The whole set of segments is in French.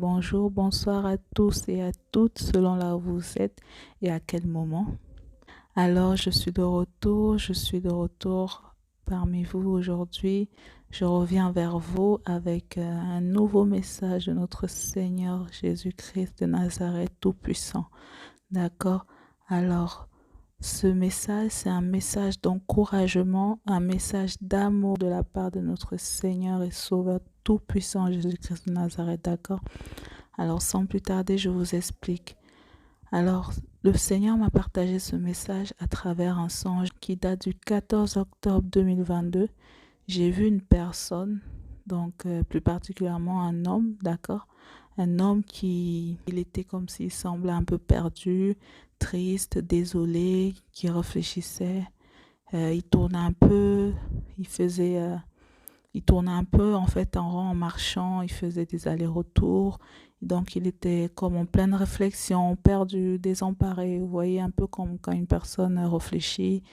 bonjour, bonsoir à tous et à toutes selon là où vous êtes et à quel moment. Alors, je suis de retour parmi vous aujourd'hui. Je reviens vers vous avec un nouveau message de notre Seigneur Jésus-Christ de Nazareth Tout-Puissant. D'accord? Alors, ce message, c'est un message d'encouragement, un message d'amour de la part de notre Seigneur et Sauveur Tout-Puissant Jésus-Christ de Nazareth. D'accord? Alors, sans plus tarder, je vous explique. Alors, le Seigneur m'a partagé ce message à travers un songe qui date du 14 octobre 2022. J'ai vu une personne, donc plus particulièrement un homme, d'accord? Un homme il était comme s'il semblait un peu perdu, triste, désolé, qui réfléchissait. Il tournait un peu, il faisait il tournait un peu en fait en rond en marchant, il faisait des allers-retours. Donc il était comme en pleine réflexion, perdu, désemparé. Vous voyez un peu comme quand une personne réfléchit,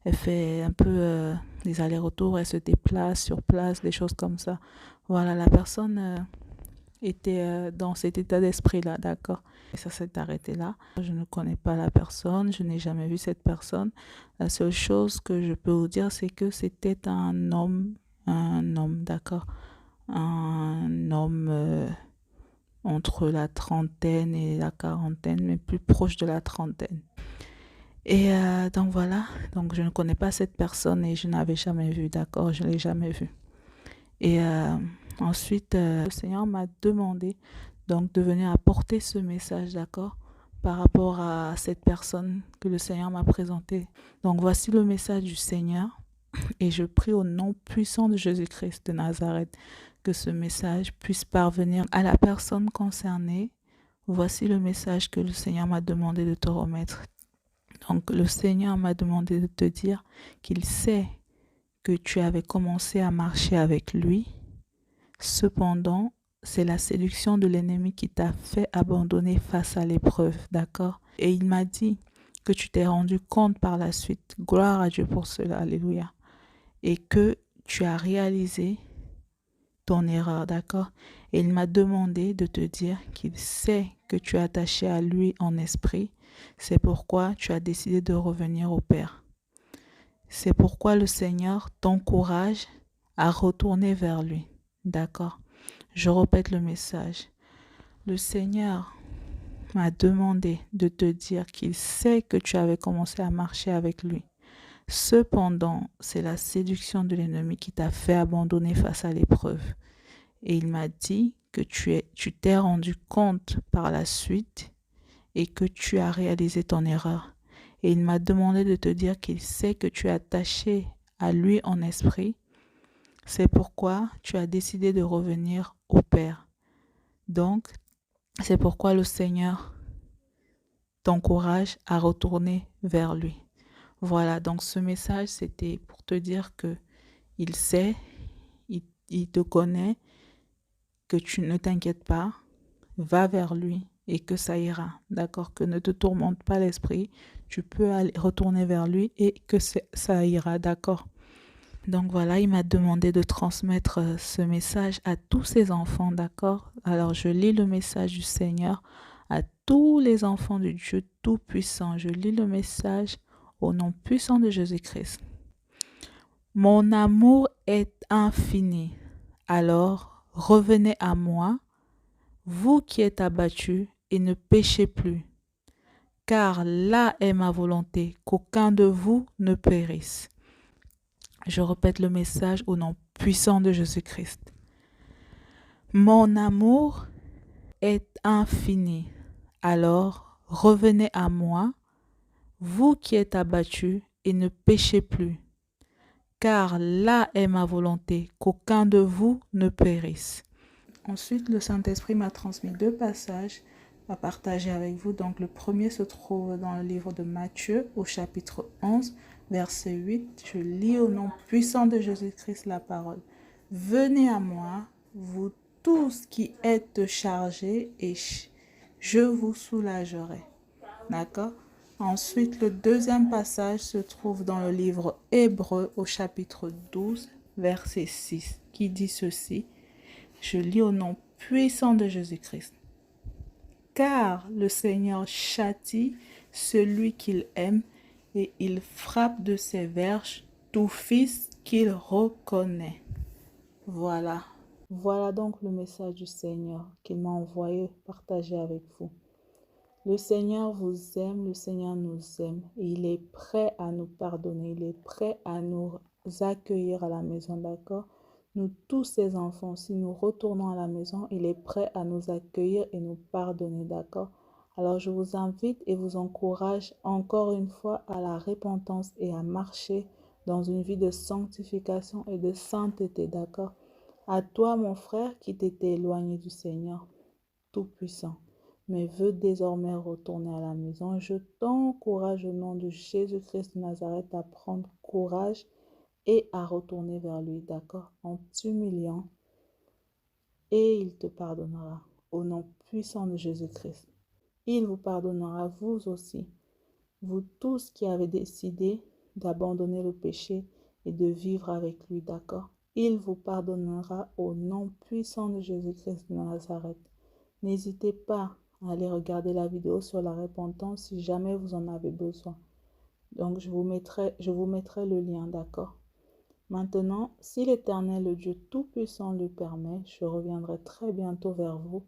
elle fait un peu des allers-retours, elle se déplace sur place, des choses comme ça. Voilà, la personne était dans cet état d'esprit-là, d'accord. Et ça s'est arrêté là. Je ne connais pas la personne, je n'ai jamais vu cette personne. La seule chose que je peux vous dire, c'est que c'était un homme, d'accord. Un homme entre la trentaine et la quarantaine, mais plus proche de la trentaine. Et donc voilà, donc je ne connais pas cette personne et je n'avais jamais vu, d'accord, je ne l'ai jamais vu. Et ensuite, le Seigneur m'a demandé donc de venir apporter ce message, d'accord, par rapport à cette personne que le Seigneur m'a présentée. Donc voici le message du Seigneur et je prie au nom puissant de Jésus-Christ de Nazareth que ce message puisse parvenir à la personne concernée. Voici le message que le Seigneur m'a demandé de te remettre. Donc le Seigneur m'a demandé de te dire qu'il sait que tu avais commencé à marcher avec lui. Cependant, c'est la séduction de l'ennemi qui t'a fait abandonner face à l'épreuve, d'accord? Et il m'a dit que tu t'es rendu compte par la suite, gloire à Dieu pour cela, alléluia, et que tu as réalisé ton erreur, d'accord? Et il m'a demandé de te dire qu'il sait que tu es attaché à lui en esprit, c'est pourquoi tu as décidé de revenir au Père. C'est pourquoi le Seigneur t'encourage à retourner vers lui, d'accord? Je répète le message. Le Seigneur m'a demandé de te dire qu'il sait que tu avais commencé à marcher avec lui. Cependant, c'est la séduction de l'ennemi qui t'a fait abandonner face à l'épreuve. Et il m'a dit que tu t'es rendu compte par la suite et que tu as réalisé ton erreur. Et il m'a demandé de te dire qu'il sait que tu es attaché à lui en esprit. C'est pourquoi tu as décidé de revenir au Père. Donc, c'est pourquoi le Seigneur t'encourage à retourner vers lui. Voilà, donc ce message, c'était pour te dire que il sait, il te connaît, que tu ne t'inquiètes pas, va vers lui et que ça ira. D'accord? Que ne te tourmente pas l'esprit, tu peux aller retourner vers lui et que ça ira. D'accord? Donc voilà, il m'a demandé de transmettre ce message à tous ses enfants, d'accord? Alors je lis le message du Seigneur à tous les enfants de Dieu Tout-Puissant. Je lis le message au nom puissant de Jésus-Christ. Mon amour est infini, alors revenez à moi, vous qui êtes abattus, et ne péchez plus, car là est ma volonté, qu'aucun de vous ne périsse. Je répète le message au nom puissant de Jésus-Christ. Mon amour est infini. Alors revenez à moi, vous qui êtes abattus, et ne péchez plus. Car là est ma volonté, qu'aucun de vous ne périsse. Ensuite, le Saint-Esprit m'a transmis deux passages à partager avec vous. Donc, le premier se trouve dans le livre de Matthieu, au chapitre 11, verset 8. Je lis au nom puissant de Jésus-Christ la parole. Venez à moi, vous tous qui êtes chargés, et je vous soulagerai. D'accord? Ensuite, le deuxième passage se trouve dans le livre Hébreu, au chapitre 12, verset 6, qui dit ceci. Je lis au nom puissant de Jésus-Christ. car le Seigneur châtie celui qu'il aime et il frappe de ses verges tout fils qu'il reconnaît. Voilà. Voilà donc le message du Seigneur qu'il m'a envoyé partager avec vous. Le Seigneur vous aime, le Seigneur nous aime et il est prêt à nous pardonner, il est prêt à nous accueillir à la maison, d'accord? Nous, tous ses enfants, si nous retournons à la maison, il est prêt à nous accueillir et nous pardonner, d'accord? Alors je vous invite et vous encourage encore une fois à la repentance et à marcher dans une vie de sanctification et de sainteté, d'accord? À toi, mon frère, qui t'étais éloigné du Seigneur Tout-Puissant, mais veux désormais retourner à la maison, je t'encourage au nom de Jésus-Christ de Nazareth à prendre courage et à retourner vers lui, d'accord, en t'humiliant, et il te pardonnera au nom puissant de Jésus-Christ. Il vous pardonnera vous aussi, vous tous qui avez décidé d'abandonner le péché et de vivre avec lui, d'accord? Il vous pardonnera au nom puissant de Jésus-Christ de Nazareth. N'hésitez pas à aller regarder la vidéo sur la repentance si jamais vous en avez besoin. Donc, je vous mettrai le lien, d'accord? Maintenant, si l'Éternel, le Dieu Tout-Puissant, le permet, je reviendrai très bientôt vers vous.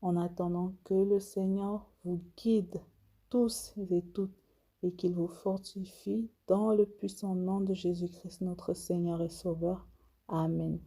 En attendant que le Seigneur vous guide tous et toutes et qu'il vous fortifie dans le puissant nom de Jésus-Christ, notre Seigneur et Sauveur. Amen.